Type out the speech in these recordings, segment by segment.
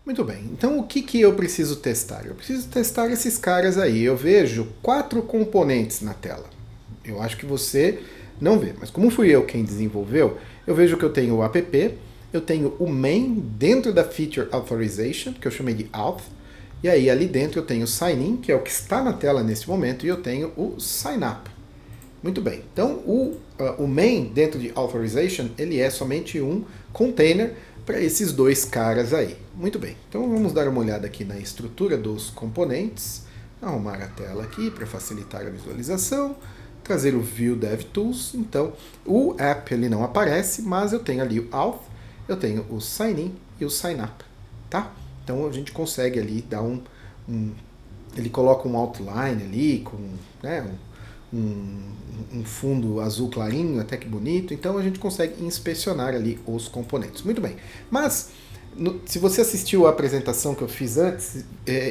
Muito bem, então o que eu preciso testar? Eu preciso testar esses caras aí. Eu vejo 4 componentes na tela. Eu acho que você não vê, mas como fui eu quem desenvolveu, eu vejo que eu tenho o app, eu tenho o main dentro da feature authorization, que eu chamei de auth, e aí ali dentro eu tenho o sign in, que é o que está na tela nesse momento, e eu tenho o sign up. Muito bem, então o main dentro de authorization, ele é somente um container para esses dois caras aí. Muito bem, então vamos dar uma olhada aqui na estrutura dos componentes, arrumar a tela aqui para facilitar a visualização, trazer o View DevTools. Então o app ele não aparece, mas eu tenho ali o auth, eu tenho o sign in e o sign up, tá? Então a gente consegue ali dar ele coloca um outline ali com, né, um fundo azul clarinho, até que bonito, então a gente consegue inspecionar ali os componentes. Muito bem, mas se você assistiu a apresentação que eu fiz antes,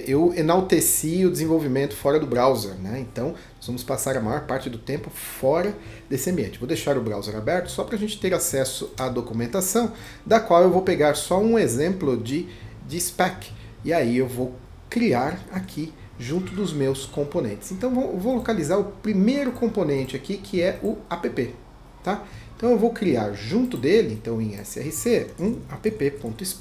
eu enalteci o desenvolvimento fora do browser, né? Então nós vamos passar a maior parte do tempo fora desse ambiente. Vou deixar o browser aberto só para a gente ter acesso à documentação, da qual eu vou pegar só um exemplo de spec, e aí eu vou criar aqui junto dos meus componentes. Então eu vou localizar o primeiro componente aqui, que é o app, tá? Então eu vou criar junto dele, então em src, um app.spec.js.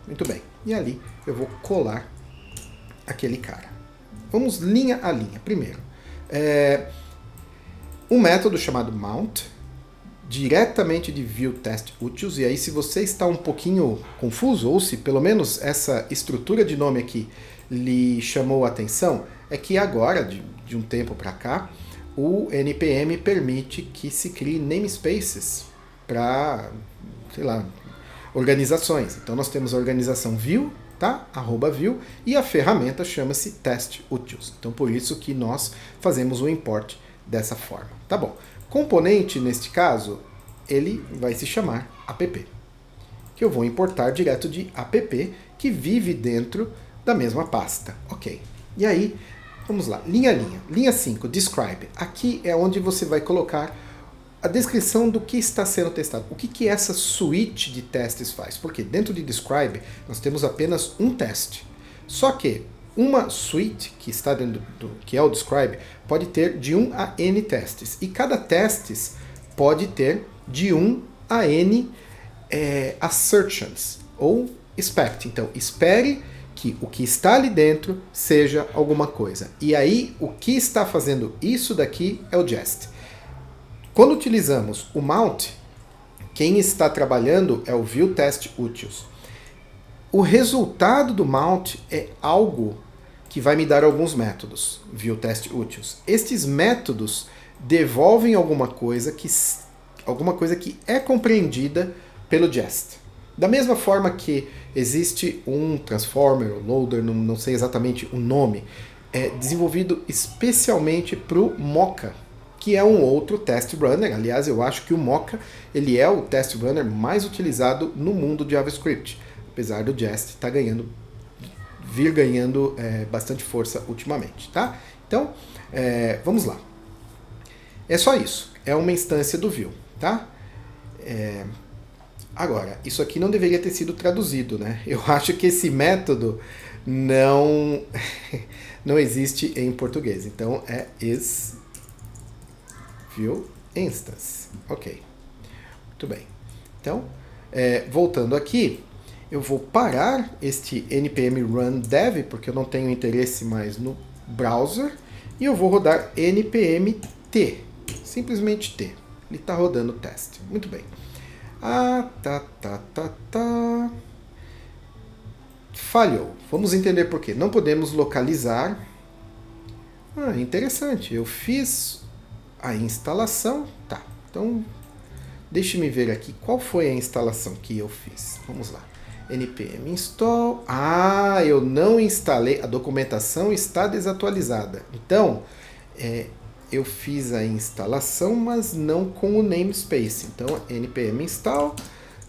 Muito bem. E ali eu vou colar aquele cara. Vamos linha a linha. Primeiro, um método chamado mount, diretamente de ViewTestUtils, e aí se você está um pouquinho confuso, ou se pelo menos essa estrutura de nome aqui lhe chamou a atenção, é que agora, de um tempo para cá, o NPM permite que se crie namespaces para, sei lá, organizações. Então nós temos a organização view, tá? @view, e a ferramenta chama-se testutils. Então por isso que nós fazemos o import dessa forma. Tá bom. Componente, neste caso, ele vai se chamar app, que eu vou importar direto de app, que vive dentro da mesma pasta. Ok. E aí, vamos lá, linha a linha. Linha 5, describe. Aqui é onde você vai colocar a descrição do que está sendo testado. O que essa suite de testes faz? Porque dentro de describe, nós temos apenas um teste. Só que uma suite que está dentro que é o describe pode ter de 1 a n testes. E cada testes pode ter de 1 a n assertions ou expect. Então, espere que o que está ali dentro seja alguma coisa. E aí, o que está fazendo isso daqui é o jest. Quando utilizamos o mount, quem está trabalhando é o ViewTestUtils. O resultado do mount é algo que vai me dar alguns métodos, ViewTestUtils. Estes métodos devolvem alguma coisa que é compreendida pelo jest. Da mesma forma que existe um transformer, ou loader, não sei exatamente o nome, desenvolvido especialmente para o Mocha, que é um outro test runner. Aliás, eu acho que o Mocha ele é o test runner mais utilizado no mundo de JavaScript, apesar do Jest estar ganhando bastante força ultimamente, tá? Então, vamos lá. É só isso. É uma instância do Vue, tá? Agora, isso aqui não deveria ter sido traduzido, né? Eu acho que esse método não existe em português. Então, is Vue instance. Ok. Muito bem. Então, voltando aqui, eu vou parar este npm run dev, porque eu não tenho interesse mais no browser, e eu vou rodar npm t, simplesmente t. Ele está rodando o teste. Muito bem. Falhou. Vamos entender por quê. Não podemos localizar. Interessante. Eu fiz a instalação. Tá. Então, deixe-me ver aqui qual foi a instalação que eu fiz. Vamos lá. npm install. Eu não instalei. A documentação está desatualizada. Então, eu fiz a instalação, mas não com o namespace. Então, npm install,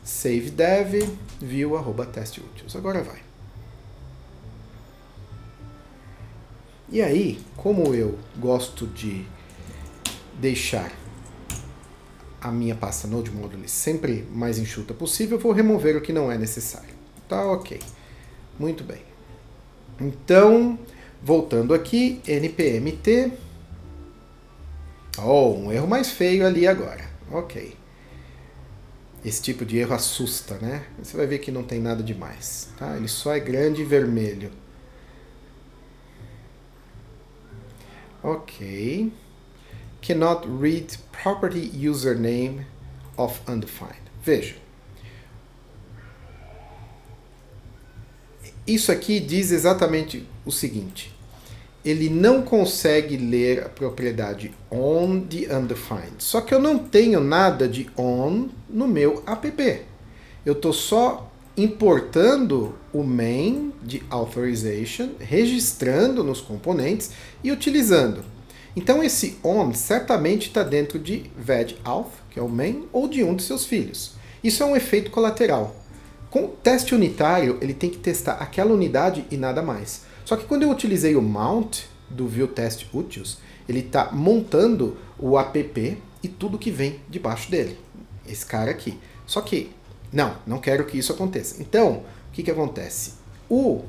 save dev, view @testutils. Agora vai. E aí, como eu gosto de deixar a minha pasta Node Modules sempre mais enxuta possível, eu vou remover o que não é necessário. Tá ok. Muito bem. Então, voltando aqui, npmt. Oh, um erro mais feio ali agora. Ok. Esse tipo de erro assusta, né? Você vai ver que não tem nada demais. Tá? Ele só é grande e vermelho. Ok. Cannot read property username of undefined. Veja. Isso aqui diz exatamente o seguinte. Ele não consegue ler a propriedade on de undefined. Só que eu não tenho nada de on no meu app. Eu estou só importando o main de authorization, registrando nos componentes e utilizando. Então esse on certamente está dentro de vadauth, que é o main, ou de um de seus filhos. Isso é um efeito colateral. Com o teste unitário, ele tem que testar aquela unidade e nada mais. Só que quando eu utilizei o mount do viewTestUtils, ele está montando o app e tudo que vem debaixo dele. Esse cara aqui. Só que, não quero que isso aconteça. Então, o que acontece? O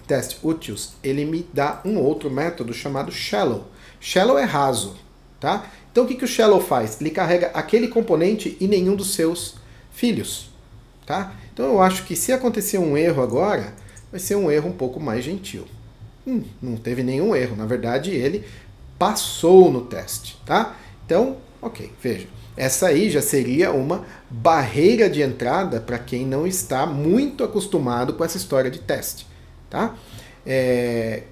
testUtils, ele me dá um outro método chamado shallow. Shallow é raso, tá? Então o que o shallow faz? Ele carrega aquele componente e nenhum dos seus filhos. Tá? Então eu acho que se acontecer um erro agora, vai ser um erro um pouco mais gentil. Não teve nenhum erro, na verdade ele passou no teste. Tá? Então, ok, veja. Essa aí já seria uma barreira de entrada para quem não está muito acostumado com essa história de teste. Tá?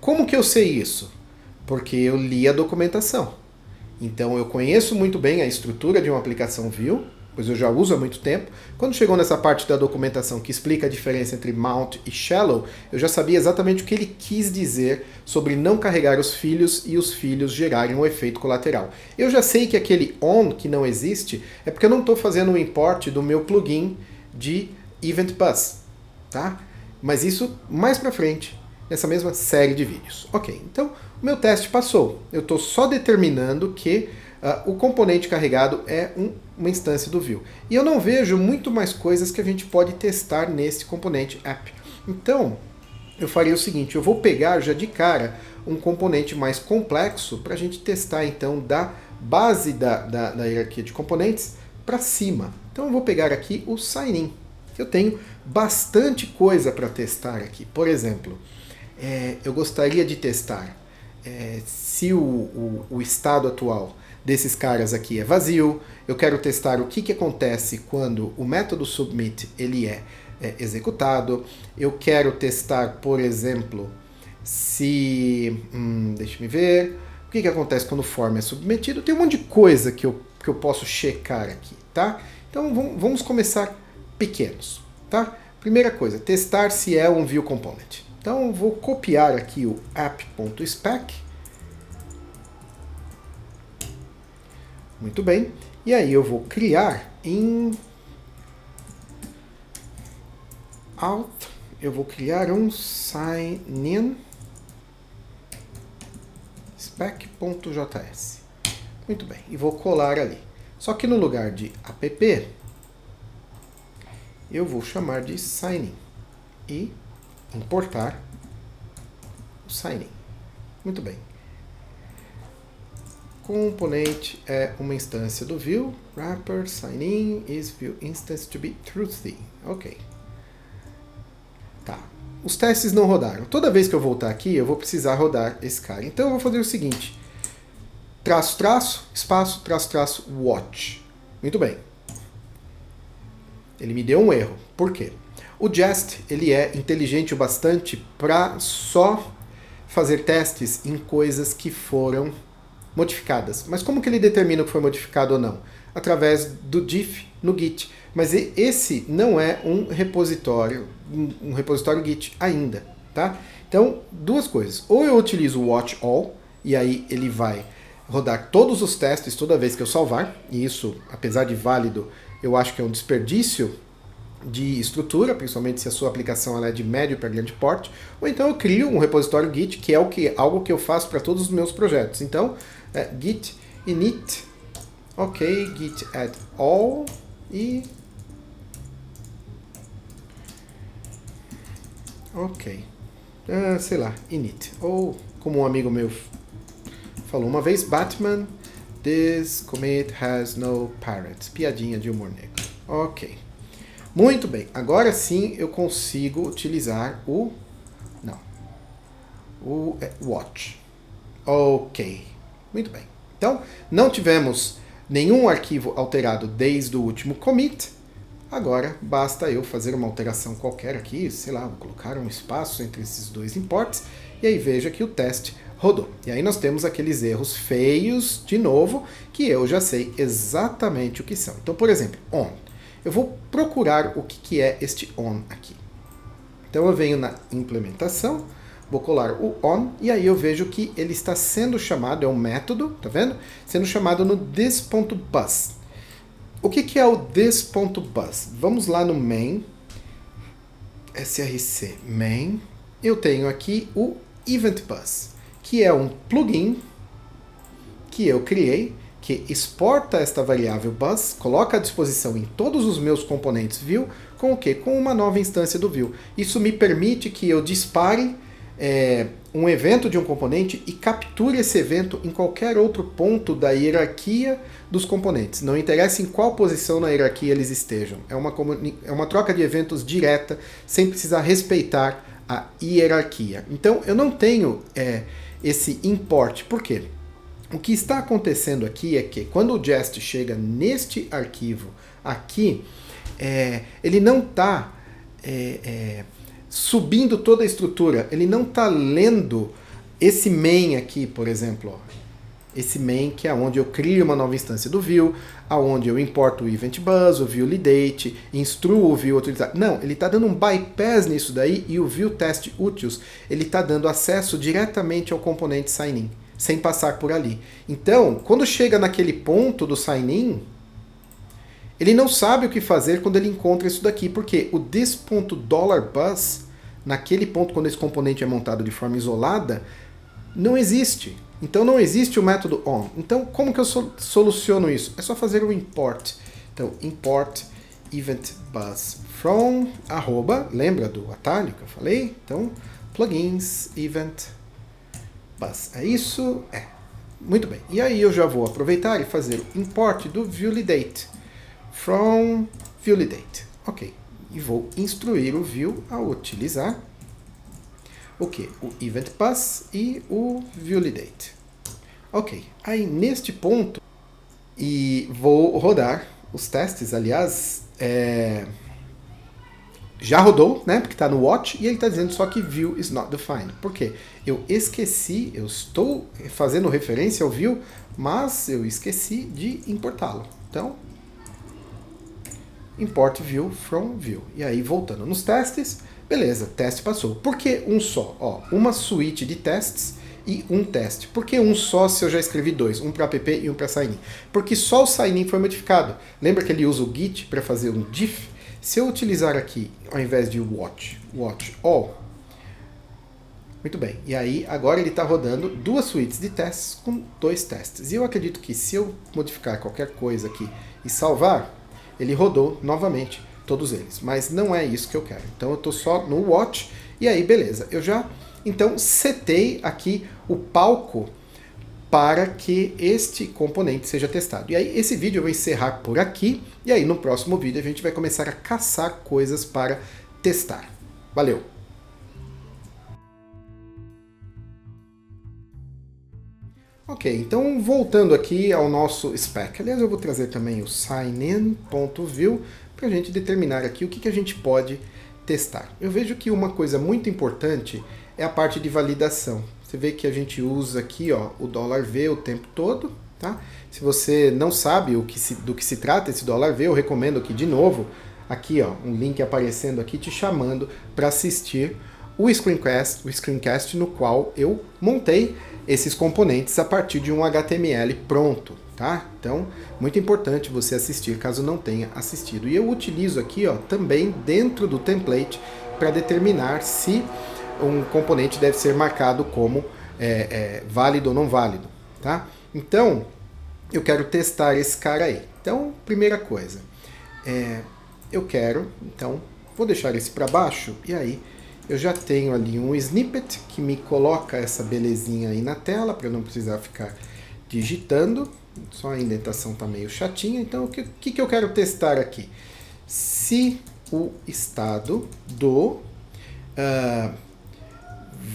Como que eu sei isso? Porque eu li a documentação. Então eu conheço muito bem a estrutura de uma aplicação Vue, pois eu já uso há muito tempo. Quando chegou nessa parte da documentação que explica a diferença entre mount e shallow, eu já sabia exatamente o que ele quis dizer sobre não carregar os filhos e os filhos gerarem um efeito colateral. Eu já sei que aquele on que não existe é porque eu não estou fazendo um import do meu plugin de Event Bus, tá? Mas isso mais para frente, nessa mesma série de vídeos. Ok, então o meu teste passou. Eu estou só determinando que o componente carregado é uma instância do Vue. E eu não vejo muito mais coisas que a gente pode testar nesse componente app. Então, eu faria o seguinte, eu vou pegar já de cara um componente mais complexo para a gente testar então da base da hierarquia de componentes para cima. Então eu vou pegar aqui o sign-in. Eu tenho bastante coisa para testar aqui. Por exemplo, eu gostaria de testar se o estado atual desses caras aqui é vazio. Eu quero testar o que acontece quando o método submit ele é executado. Eu quero testar, por exemplo, se... deixa eu ver... O que acontece quando o form é submetido. Tem um monte de coisa que eu posso checar aqui, tá? Então vamos começar pequenos, tá? Primeira coisa, testar se é um Vue Component. Então eu vou copiar aqui o app.spec. Muito bem. E aí eu vou criar em auth, eu vou criar um sign-in spec.js. Muito bem. E vou colar ali. Só que no lugar de app, eu vou chamar de sign-in e importar o sign-in. Muito bem. Componente é uma instância do Vue. Wrapper sign-in is Vue instance to be truthy. Ok. Tá. Os testes não rodaram. Toda vez que eu voltar aqui, eu vou precisar rodar esse cara. Então eu vou fazer o seguinte. Traço, traço, espaço, traço, traço, watch. Muito bem. Ele me deu um erro. Por quê? O Jest ele é inteligente o bastante para só fazer testes em coisas que foram modificadas. Mas como que ele determina o que foi modificado ou não? Através do diff no Git. Mas esse não é um repositório Git ainda, tá? Então, duas coisas. Ou eu utilizo o watch all, e aí ele vai rodar todos os testes toda vez que eu salvar, e isso, apesar de válido, eu acho que é um desperdício de estrutura, principalmente se a sua aplicação ela é de médio para grande porte, ou então eu crio um repositório Git, que é algo que eu faço para todos os meus projetos. Então, git init Ok, git add all e... Ok. Sei lá, init. Ou, como um amigo meu falou uma vez, Batman, this commit has no parents. Piadinha de humor negro. Ok. Muito bem. Agora sim eu consigo utilizar o... Não. O watch. Ok. Muito bem. Então, não tivemos nenhum arquivo alterado desde o último commit. Agora, basta eu fazer uma alteração qualquer aqui, sei lá, vou colocar um espaço entre esses dois imports, e aí veja que o teste rodou. E aí nós temos aqueles erros feios, de novo, que eu já sei exatamente o que são. Então, por exemplo, on. Eu vou procurar o que é este on aqui. Então eu venho na implementação, vou colar o on, e aí eu vejo que ele está sendo chamado, é um método, tá vendo? Sendo chamado no this.bus. O que é o this.bus? Vamos lá no main, src main, eu tenho aqui o eventBus, que é um plugin que eu criei, que exporta esta variável bus, coloca à disposição em todos os meus componentes Vue, com o quê? Com uma nova instância do Vue. Isso me permite que eu dispare um evento de um componente e capture esse evento em qualquer outro ponto da hierarquia dos componentes. Não interessa em qual posição na hierarquia eles estejam. É uma troca de eventos direta, sem precisar respeitar a hierarquia. Então, eu não tenho esse import. Por quê? O que está acontecendo aqui é que quando o Jest chega neste arquivo aqui, ele não está subindo toda a estrutura, ele não está lendo esse main aqui, por exemplo. Ó. Esse main que é onde eu crio uma nova instância do Vue, aonde eu importo o eventBus, o VueLidate, instruo o Vue a utilizar. Não, ele está dando um bypass nisso daí e o VueTestUtils, ele está dando acesso diretamente ao componente sign-in, sem passar por ali. Então, quando chega naquele ponto do sign-in, ele não sabe o que fazer quando ele encontra isso daqui, porque o this.$bus, naquele ponto quando esse componente é montado de forma isolada, não existe. Então não existe o método on. Então como que eu soluciono isso? É só fazer o import. Então import eventBus from, lembra do atalho que eu falei? Então plugins eventBus. É isso? Muito bem. E aí eu já vou aproveitar e fazer o import do VueLidate. From VueLidate. Ok. E vou instruir o Vue a utilizar o que? O eventBus e o VueLidate. Ok. Aí neste ponto, e vou rodar os testes, aliás, já rodou, né? Porque está no watch e ele está dizendo só que Vue is not defined. Por quê? Eu esqueci, eu estou fazendo referência ao Vue, mas eu esqueci de importá-lo. Então, import Vue from Vue. E aí, voltando nos testes, beleza, teste passou. Por que um só? Ó, uma suíte de testes e um teste. Por que um só se eu já escrevi dois? Um para app e um para sign-in? Porque só o sign-in foi modificado. Lembra que ele usa o git para fazer um diff? Se eu utilizar aqui, ao invés de watch all, muito bem. E aí, agora ele está rodando duas suítes de testes com dois testes. E eu acredito que se eu modificar qualquer coisa aqui e salvar, ele rodou novamente todos eles. Mas não é isso que eu quero. Então eu estou só no watch e aí beleza. Eu já então setei aqui o palco para que este componente seja testado. E aí esse vídeo eu vou encerrar por aqui. E aí no próximo vídeo a gente vai começar a caçar coisas para testar. Valeu! Ok, então voltando aqui ao nosso spec. Aliás, eu vou trazer também o signin.vue para a gente determinar aqui o que a gente pode testar. Eu vejo que uma coisa muito importante é a parte de validação. Você vê que a gente usa aqui ó, o $v o tempo todo. Tá? Se você não sabe do que se trata esse $v, eu recomendo que, de novo, aqui ó, um link aparecendo aqui te chamando para assistir o screencast no qual eu montei esses componentes a partir de um HTML pronto, tá? Então, muito importante você assistir caso não tenha assistido. E eu utilizo aqui, ó, também dentro do template para determinar se um componente deve ser marcado como válido ou não válido, tá? Então, eu quero testar esse cara aí. Então, primeira coisa, eu quero, então, vou deixar esse para baixo, e aí eu já tenho ali um snippet que me coloca essa belezinha aí na tela, para eu não precisar ficar digitando. Só a indentação está meio chatinha, então o que eu quero testar aqui? Se o estado do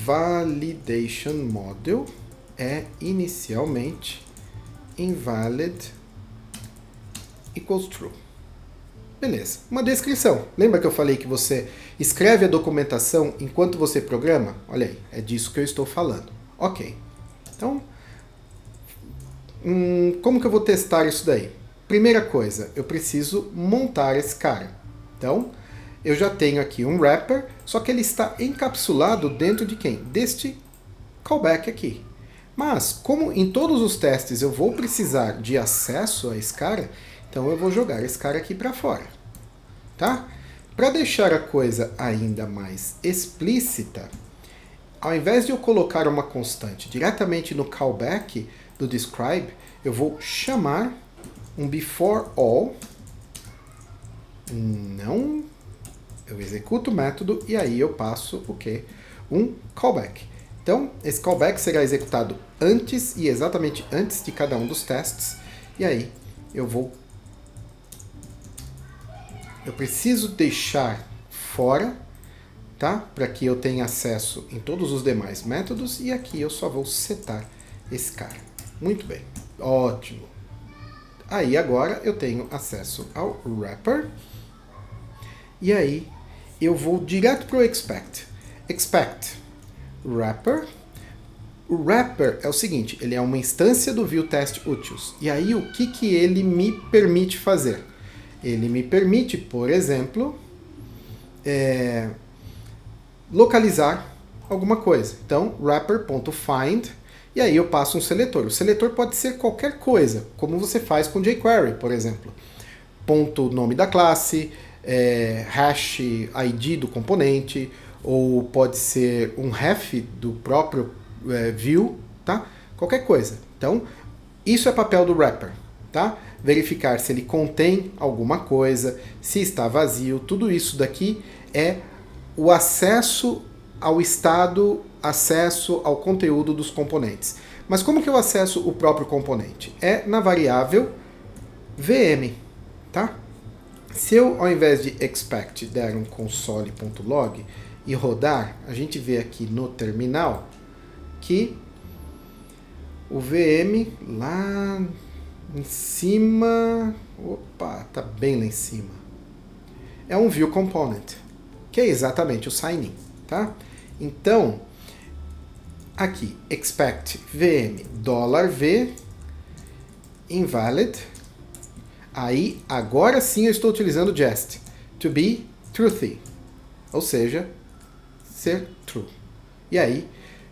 validation model é inicialmente invalid equals true. Beleza. Uma descrição. Lembra que eu falei que você escreve a documentação enquanto você programa? Olha aí, é disso que eu estou falando. Ok. Então, como que eu vou testar isso daí? Primeira coisa, eu preciso montar esse cara. Então, eu já tenho aqui um wrapper, só que ele está encapsulado dentro de quem? Deste callback aqui. Mas, como em todos os testes eu vou precisar de acesso a esse cara, então eu vou jogar esse cara aqui para fora. Tá? Para deixar a coisa ainda mais explícita, ao invés de eu colocar uma constante diretamente no callback do describe, eu vou chamar um before all. Não. Eu executo o método e aí eu passo o quê? Um callback. Então, esse callback será executado antes e exatamente antes de cada um dos testes. E aí eu preciso deixar fora, tá? Para que eu tenha acesso em todos os demais métodos. E aqui eu só vou setar esse cara. Muito bem. Ótimo. Aí agora eu tenho acesso ao wrapper. E aí eu vou direto para o expect. Expect wrapper. O wrapper é o seguinte, ele é uma instância do viewTestUtils. E aí o que ele me permite fazer? Ele me permite, por exemplo, localizar alguma coisa. Então, wrapper.find, e aí eu passo um seletor. O seletor pode ser qualquer coisa, como você faz com jQuery, por exemplo. Ponto nome da classe, hash ID do componente, ou pode ser um ref do próprio view, tá? Qualquer coisa. Então, isso é papel do wrapper, tá? Verificar se ele contém alguma coisa, se está vazio, tudo isso daqui é o acesso ao estado, acesso ao conteúdo dos componentes. Mas como que eu acesso o próprio componente? É na variável VM, tá? Se eu, ao invés de expect, der um console.log e rodar, a gente vê aqui no terminal que o VM lá em cima, opa, tá bem lá em cima, é um view component, que é exatamente o sign-in, tá? Então, aqui, expect VM $v invalid, aí agora sim eu estou utilizando jest, to be truthy, ou seja, ser true. E aí,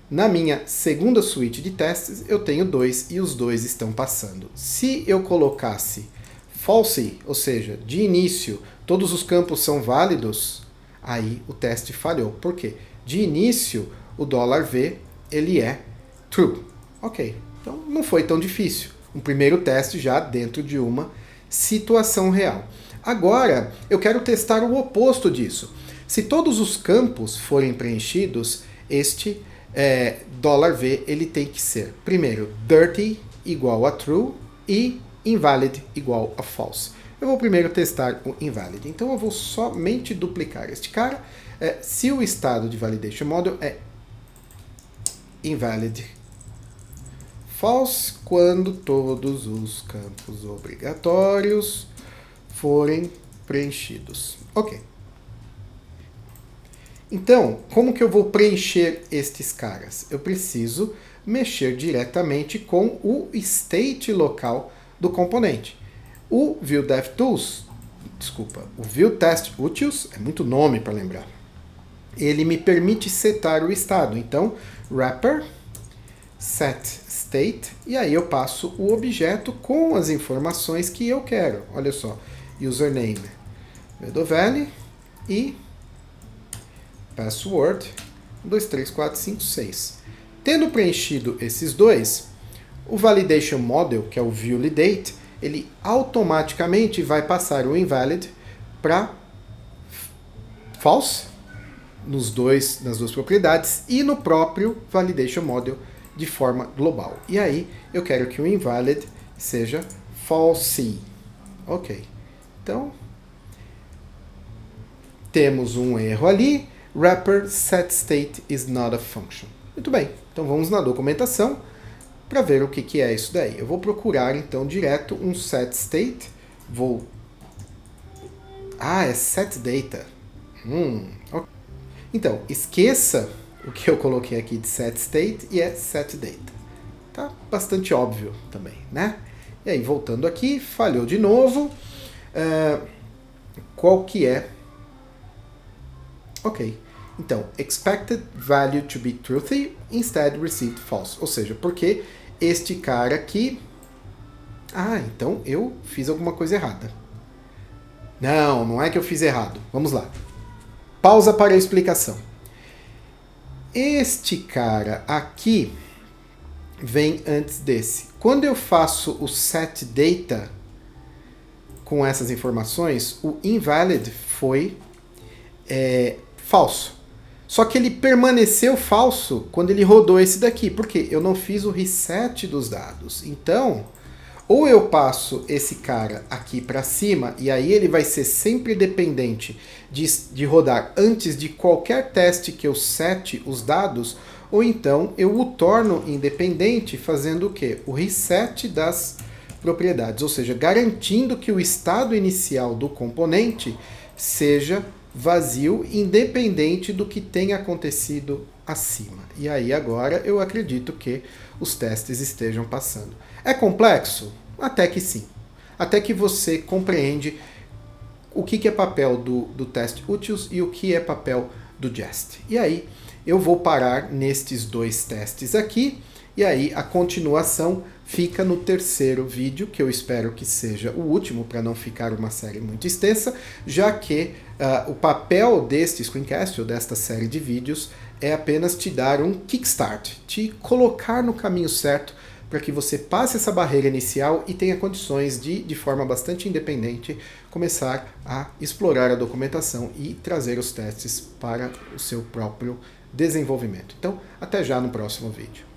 na minha segunda suíte de testes, eu tenho 2 e os 2 estão passando. Se eu colocasse false, ou seja, de início todos os campos são válidos, aí o teste falhou. Por quê? De início, o $v ele é true. Ok, então não foi tão difícil. Um primeiro teste já dentro de uma situação real. Agora, eu quero testar o oposto disso. Se todos os campos forem preenchidos, este $v ele tem que ser, primeiro, dirty igual a true e invalid igual a false. Eu vou primeiro testar o invalid. Então eu vou somente duplicar este cara. Se o estado de validation model é invalid false, quando todos os campos obrigatórios forem preenchidos. Ok. Então, como que eu vou preencher estes caras? Eu preciso mexer diretamente com o state local do componente. O viewDevTools, o viewTestUtils, é muito nome para lembrar, ele me permite setar o estado. Então, wrapper set state, e aí eu passo o objeto com as informações que eu quero. Olha só, username Medovelli e password 1, 2, 3, 4, 5, 6. Tendo preenchido esses dois, O Validation Model, que é o ViewLidate, ele automaticamente vai passar o invalid para false nas duas propriedades e no próprio Validation Model de forma global. E aí eu quero que o invalid seja false. Ok. Então, temos um erro ali. Wrapper setState is not a function. Muito bem. Então vamos na documentação para ver o que é isso daí. Eu vou procurar então direto um setState. É setData. Okay. Então, esqueça o que eu coloquei aqui de setState e é setData. Tá bastante óbvio também, né? E aí, voltando aqui, falhou de novo. Qual que é? Ok. Então, expected value to be truthy, instead received false. Ou seja, porque este cara aqui... então eu fiz alguma coisa errada. Não é que eu fiz errado. Vamos lá. Pausa para a explicação. Este cara aqui vem antes desse. Quando eu faço o setData com essas informações, o invalid foi falso. Só que ele permaneceu falso quando ele rodou esse daqui. Por quê? Eu não fiz o reset dos dados. Então, ou eu passo esse cara aqui para cima, e aí ele vai ser sempre dependente de rodar antes de qualquer teste que eu sete os dados, ou então eu o torno independente fazendo o quê? O reset das propriedades, ou seja, garantindo que o estado inicial do componente seja vazio, independente do que tenha acontecido acima. E aí agora eu acredito que os testes estejam passando. É complexo? Até que sim. Até que você compreende o que é papel do teste utils e o que é papel do jest. E aí eu vou parar nestes dois testes aqui, e aí a continuação fica no terceiro vídeo, que eu espero que seja o último, para não ficar uma série muito extensa, já que o papel deste screencast, ou desta série de vídeos, é apenas te dar um kickstart, te colocar no caminho certo, para que você passe essa barreira inicial e tenha condições de forma bastante independente, começar a explorar a documentação e trazer os testes para o seu próprio desenvolvimento. Então, até já no próximo vídeo.